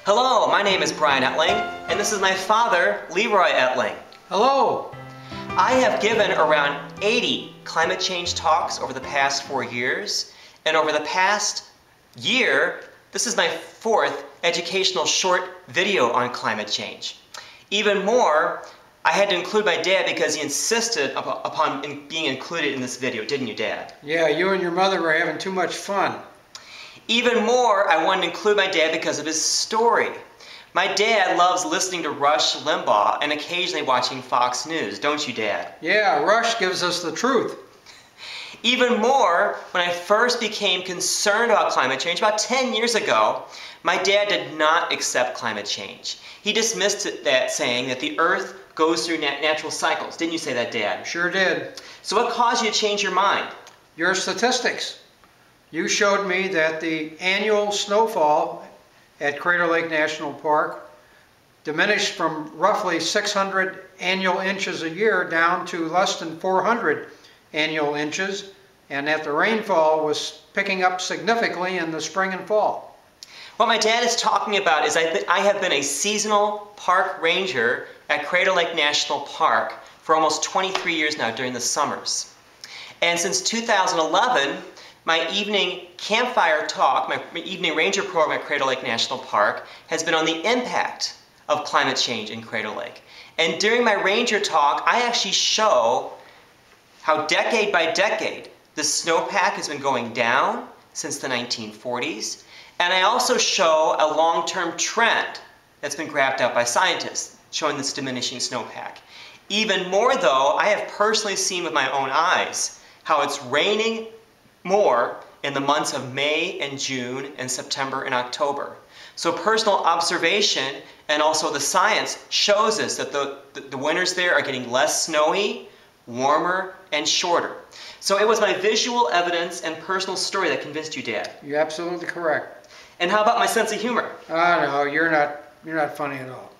Hello, my name is Brian Ettling, and this is my father, Leroy Ettling. Hello. I have given around 80 climate change talks over the past 4 years, and over the past year, this is my 4th educational short video on climate change. Even more, I had to include my dad because he insisted upon being included in this video, didn't you, Dad? Yeah, you and your mother were having too much fun. Even more, I wanted to include my dad because of his story. My dad loves listening to Rush Limbaugh and occasionally watching Fox News, don't you, Dad? Yeah, Rush gives us the truth. Even more, when I first became concerned about climate change about 10 years ago, my dad did not accept climate change. He dismissed that, saying that the Earth goes through natural cycles. Didn't you say that, Dad? Sure did. So what caused you to change your mind? Your statistics. You showed me that the annual snowfall at Crater Lake National Park diminished from roughly 600 annual inches a year down to less than 400 annual inches, and that the rainfall was picking up significantly in the spring and fall. What my dad is talking about is I have been a seasonal park ranger at Crater Lake National Park for almost 23 years now during the summers. And since 2011, my evening campfire talk, my evening ranger program at Crater Lake National Park has been on the impact of climate change in Crater Lake. And during my ranger talk, I actually show how decade by decade the snowpack has been going down since the 1940s. And I also show a long-term trend that's been graphed out by scientists showing this diminishing snowpack. Even more though, I have personally seen with my own eyes how it's raining more in the months of May and June and September and October. So personal observation and also the science shows us that the winters there are getting less snowy, warmer, and shorter. So it was my visual evidence and personal story that convinced you, Dad. You're absolutely correct. And how about my sense of humor? No, you're not funny at all.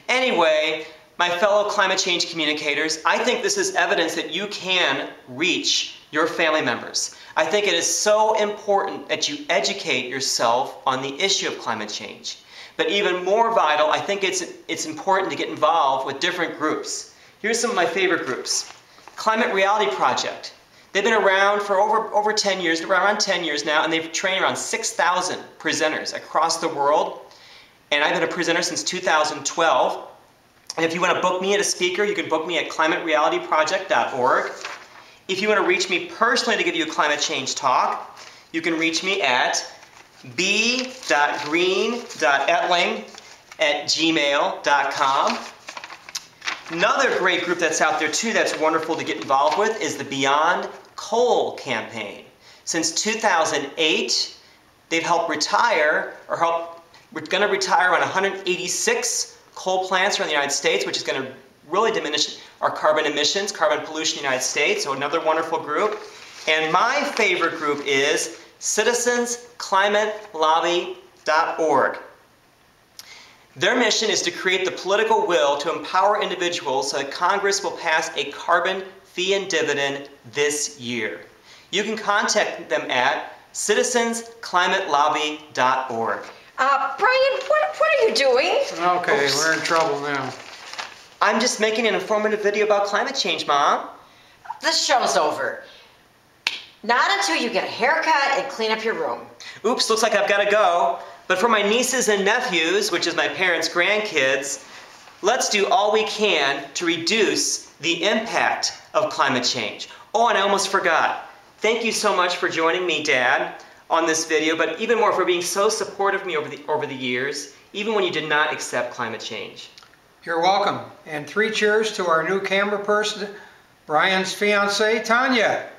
Anyway, my fellow climate change communicators, I think this is evidence that you can reach your family members. I think it is so important that you educate yourself on the issue of climate change. But even more vital, I think it's important to get involved with different groups. Here's some of my favorite groups. Climate Reality Project. They've been around for over 10 years, around 10 years now, and they've trained around 6,000 presenters across the world. And I've been a presenter since 2012. And if you want to book me as a speaker, you can book me at climaterealityproject.org. If you want to reach me personally to give you a climate change talk, you can reach me at b.green.ettling@gmail.com. Another great group that's out there too that's wonderful to get involved with is the Beyond Coal campaign. Since 2008, they've helped retire, we're going to retire around 186 coal plants around the United States, which is going to really diminish our carbon emissions, carbon pollution in the United States, so another wonderful group. And my favorite group is citizensclimatelobby.org. Their mission is to create the political will to empower individuals so that Congress will pass a carbon fee and dividend this year. You can contact them at citizensclimatelobby.org. Brian, what are you doing? Okay, We're in trouble now. I'm just making an informative video about climate change, Mom. This show's over. Not until you get a haircut and clean up your room. Oops, looks like I've got to go. But for my nieces and nephews, which is my parents' grandkids, let's do all we can to reduce the impact of climate change. Oh, and I almost forgot. Thank you so much for joining me, Dad, on this video, but even more for being so supportive of me over the years, even when you did not accept climate change. You're welcome. And 3 cheers to our new camera person, Brian's fiancée, Tanya.